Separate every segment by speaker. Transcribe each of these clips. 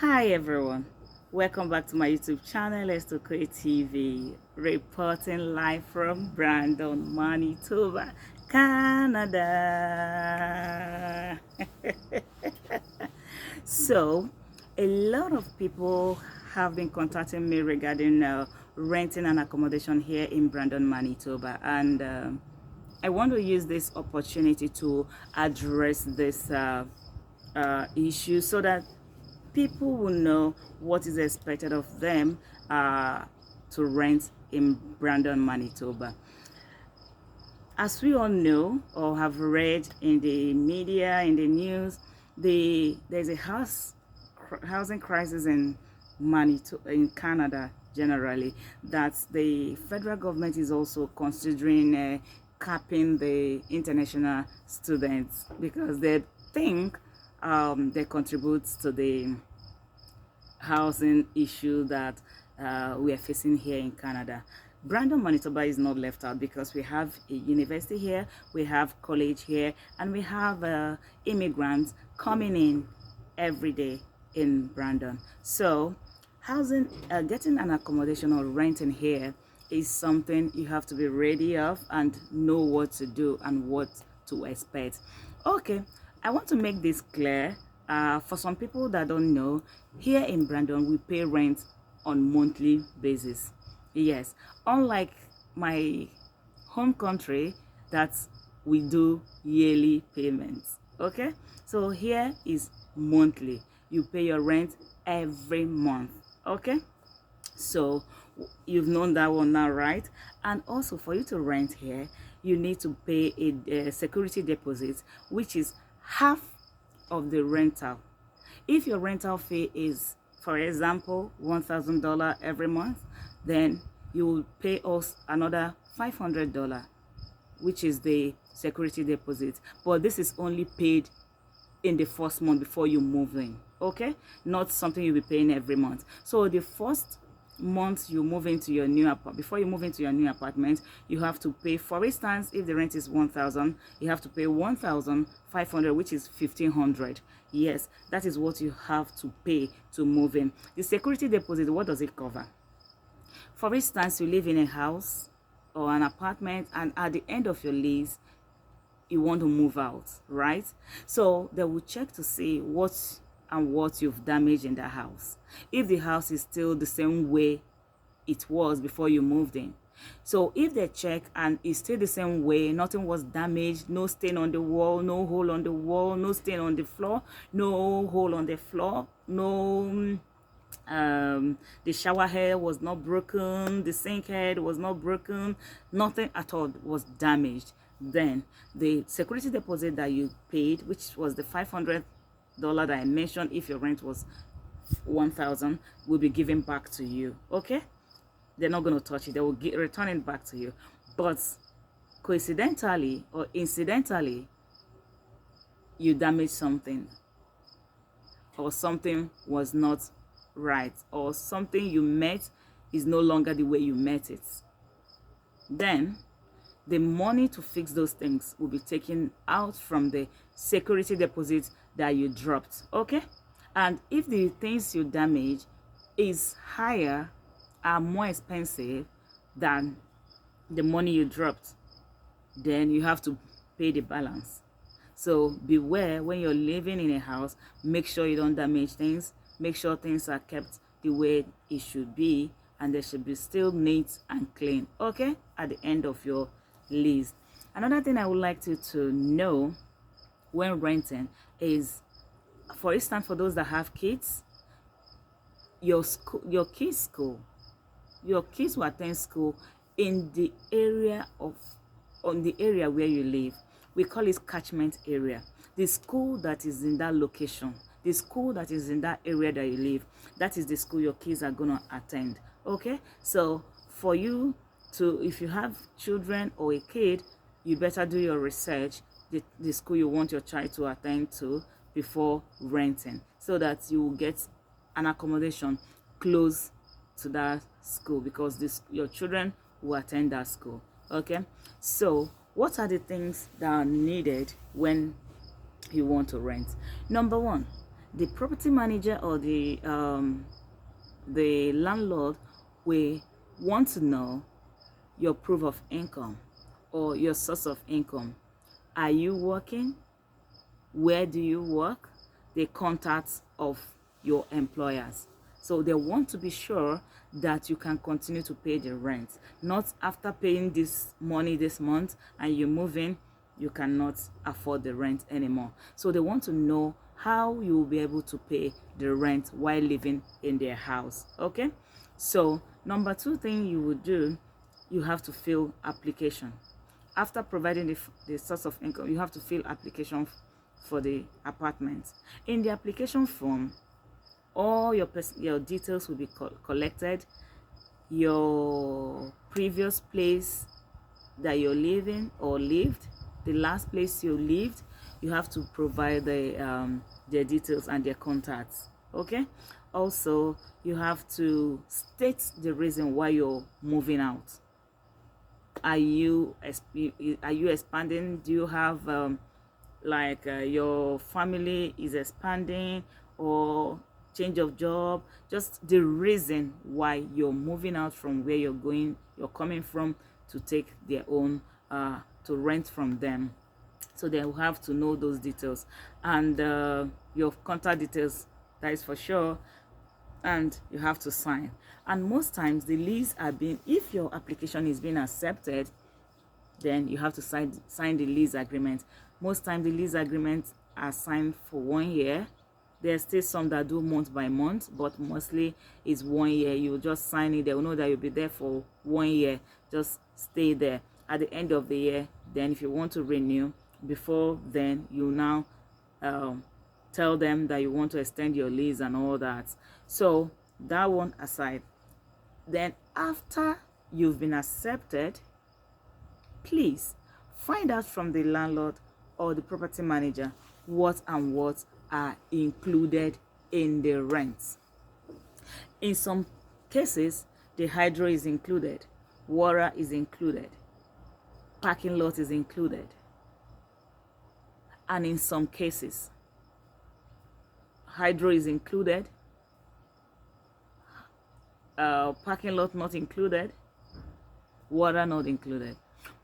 Speaker 1: Hi everyone, welcome back to my YouTube channel. Let's Talk TV, reporting live from Brandon, Manitoba, Canada. So, a lot of people have been contacting me regarding renting an accommodation here in Brandon, Manitoba, and I want to use this opportunity to address this issue so that people will know what is expected of them to rent in Brandon, Manitoba. As we all know or have read in the media, in the news, there's a housing crisis in Manitoba, in Canada generally, that the federal government is also considering capping the international students because they think they contribute to the housing issue that we are facing here in Canada. Brandon, Manitoba is not left out because we have a university here, we have college here, and we have immigrants coming in every day in Brandon. So getting an accommodation or renting here is something you have to be ready of and know what to do and what to expect. Okay, I want to make this clear. For some people that don't know, here in Brandon, we pay rent on monthly basis. Yes, unlike my home country, that we do yearly payments. Okay, so here is monthly. You pay your rent every month. Okay, so you've known that one now, right? And also for you to rent here, you need to pay a security deposit, which is half of the rental. If your rental fee is, for example, $1,000 every month, then you will pay us another $500, which is the security deposit. But this is only paid in the first month before you move in. Okay, not something you'll be paying every month. So the first month you move into your new apartment, before you move into your new apartment, you have to pay, for instance, if the rent is 1,000, you have to pay 1,500, which is 1,500. Yes, that is what you have to pay to move in. The security deposit, what does it cover? For instance, you live in a house or an apartment, and at the end of your lease you want to move out, right? So they will check to see what you've damaged in the house. If the house is still the same way it was before you moved in. So if they check and it's still the same way, nothing was damaged, no stain on the wall, no hole on the wall, no stain on the floor, no hole on the floor, no the shower head was not broken, the sink head was not broken, nothing at all was damaged, then the security deposit that you paid, which was the $500 that I mentioned, if your rent was 1,000, will be given back to you. Okay, they're not going to touch it, they will return it back to you. But coincidentally or incidentally, you damaged something, or something was not right, or something you met is no longer the way you met it, then the money to fix those things will be taken out from the security deposit that you dropped. Okay, and if the things you damage is higher, are more expensive than the money you dropped, then you have to pay the balance. So beware when you're living in a house, make sure you don't damage things, make sure things are kept the way it should be, and they should be still neat and clean, okay, at the end of your lease. Another thing I would like you to know when renting is, for instance, for those that have kids, your kids will attend school in the area on the area where you live. We call it catchment area. The school that is in that location, the school that is in that area that you live, that is the school your kids are going to attend. Okay, so for you to, if you have children or a kid, you better do your research, the school you want your child to attend to before renting, so that you will get an accommodation close to that school, because your children will attend that school. Okay, so what are the things that are needed when you want to rent? Number one, the property manager or the landlord will want to know your proof of income or your source of income. Are you working? Where do you work? The contacts of your employers. So they want to be sure that you can continue to pay the rent. Not after paying this money this month and you move in, you cannot afford the rent anymore. So they want to know how you will be able to pay the rent while living in their house. Okay? So number 2 thing you would do, you have to fill application. After providing the source of income, you have to fill application for the apartment. In the application form, all your details will be collected. Your previous place that you're living or lived, the last place you lived, you have to provide their details and their contacts. Okay. Also, you have to state the reason why you're moving out. Are you expanding? Do you have your family is expanding or change of job? Just the reason why you're moving out from where you're coming from to take their own to rent from them. So they will have to know those details and your contact details, that is for sure, and you have to sign. And most times the lease if your application is being accepted, then you have to sign the lease agreement. Most times the lease agreements are signed for 1 year. There's still some that do month by month, but mostly it's 1 year. You just sign it. They will know that you'll be there for 1 year. Just stay there. At the end of the year, then if you want to renew, before then you now tell them that you want to extend your lease and all that. So that one aside, then after you've been accepted, please find out from the landlord or the property manager what are included in the rent. In some cases, the hydro is included, water is included, parking lot is included, and in some cases, hydro is included, parking lot not included, water not included.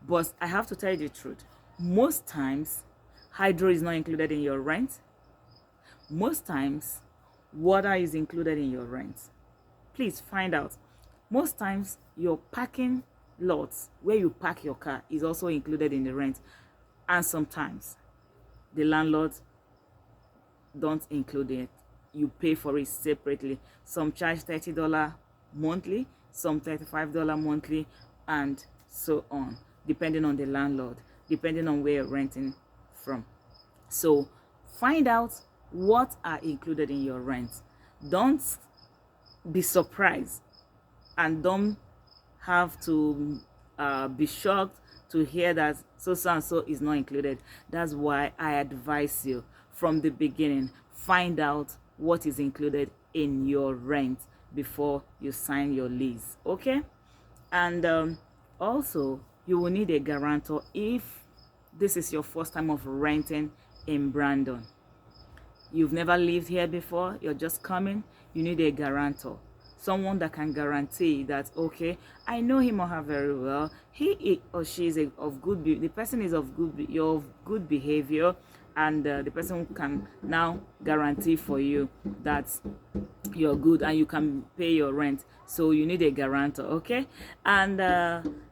Speaker 1: But I have to tell you the truth, most times hydro is not included in your rent. Most times water is included in your rent. Please find out. Most times your parking lots where you park your car is also included in the rent, and sometimes the landlord don't include it. You pay for it separately. Some charge $30 monthly, some $35 monthly, and so on, depending on the landlord, depending on where you're renting from. So find out what are included in your rent. Don't be surprised and don't have to be shocked to hear that so and so is not included. That's why I advise you from the beginning, find out what is included in your rent before you sign your lease. Okay? And also you will need a guarantor if this is your first time of renting in Brandon. You've never lived here before, you're just coming, you need a guarantor. Someone that can guarantee that, okay, I know him or her very well. He or she is the person is of good behavior, and the person can now guarantee for you that you're good and you can pay your rent. So you need a guarantor, okay? And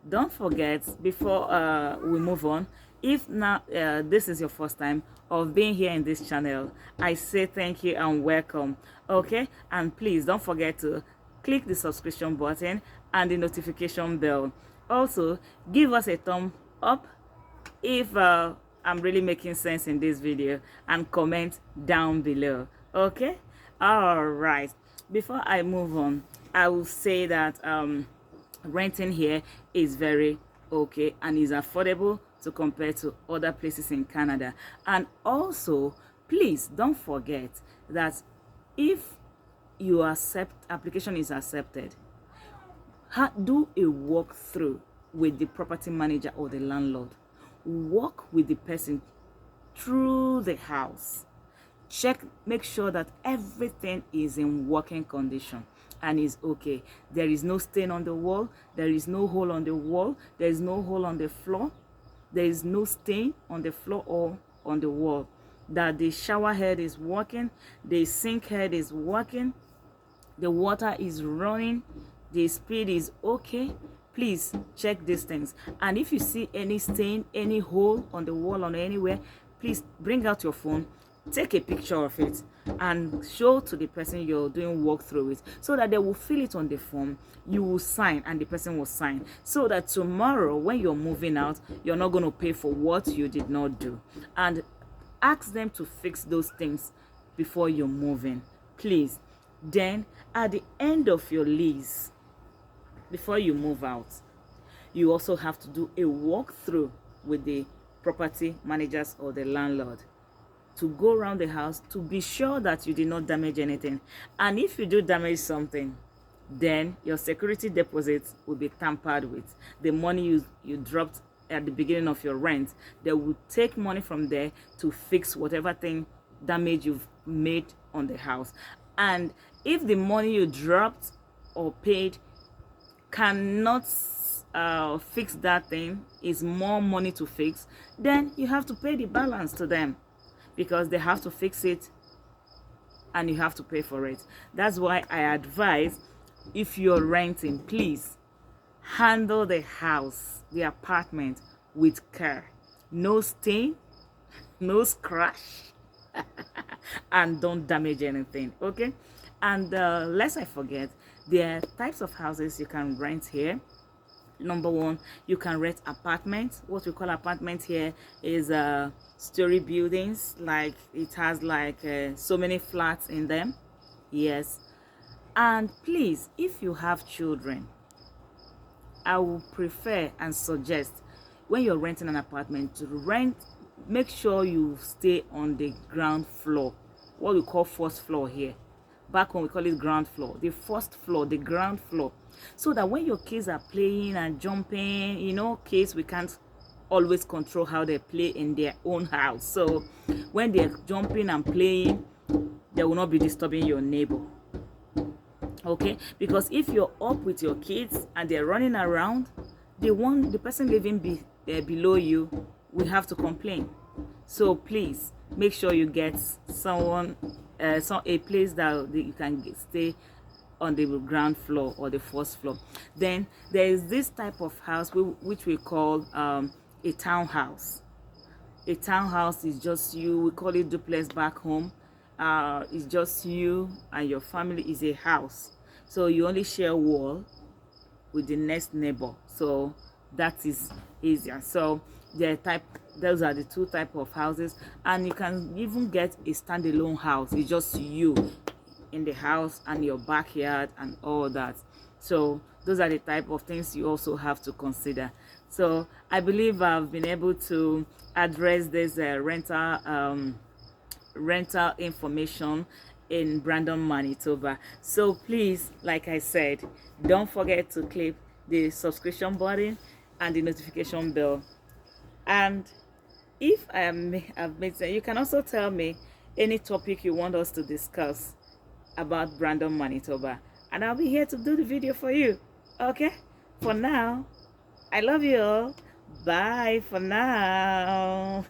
Speaker 1: don't forget, before we move on, if now this is your first time of being here in this channel, I say thank you and welcome, okay? And please don't forget to click the subscription button and the notification bell. Also, give us a thumb up if I'm really making sense in this video, and comment down below, okay? All right, before I move on, I will say that renting here is very okay and is affordable to compare to other places in Canada. And also, please don't forget that if your application is accepted, do a walkthrough with the property manager or the landlord. Walk with the person through the house. check, make sure that everything is in working condition and is okay. There is no stain on the wall, there is no hole on the wall, there is no hole on the floor, there is no stain on the floor or on the wall, that the shower head is working, the sink head is working, the water is running, the speed is okay. Please check these things. And if you see any stain, any hole on the wall or anywhere, please bring out your phone, take a picture of it and show to the person you're doing work through with, so that they will fill it on the form, you will sign and the person will sign, so that tomorrow when you're moving out, you're not going to pay for what you did not do. And ask them to fix those things before you're moving, please. Then at the end of your lease, before you move out, you also have to do a walkthrough with the property managers or the landlord to go around the house to be sure that you did not damage anything. And if you do damage something, then your security deposit will be tampered with. The money you dropped at the beginning of your rent, they will take money from there to fix whatever thing damage you've made on the house. And if the money you dropped or paid cannot fix that thing, is more money to fix, then you have to pay the balance to them, because they have to fix it and you have to pay for it. That's why I advise, if you're renting, please handle the house, the apartment, with care. No stain, no scratch, and don't damage anything, okay? And lest I forget, there are types of houses you can rent here. Number one, you can rent apartments. What we call apartment here is story buildings, like it has like so many flats in them. Yes. And please, if you have children, I would prefer and suggest, when you're renting an apartment, to make sure you stay on the ground floor, what we call first floor here. Back home we call it ground floor. The first floor, the ground floor, so that when your kids are playing and jumping, you know, kids, we can't always control how they play in their own house. So when they're jumping and playing, they will not be disturbing your neighbor, okay? Because if you're up with your kids and they're running around, the person living below you will have to complain. So please make sure you get someone, a place that you can stay on the ground floor or the first floor. Then there is this type of house which we call a townhouse. A townhouse is just you. We call it duplex back home. It's just you and your family. Is a house, so you only share a wall with the next neighbor, so that is easier. So those are the two type of houses. And you can even get a standalone house. It's just you in the house and your backyard and all that. So those are the type of things you also have to consider. So I believe I've been able to address this rental information in Brandon, Manitoba. So please, like I said, don't forget to click the subscription button and the notification bell. And if I've made sense, you can also tell me any topic you want us to discuss about Brandon, Manitoba, and I'll be here to do the video for you. Okay? For now, I love you all. Bye for now.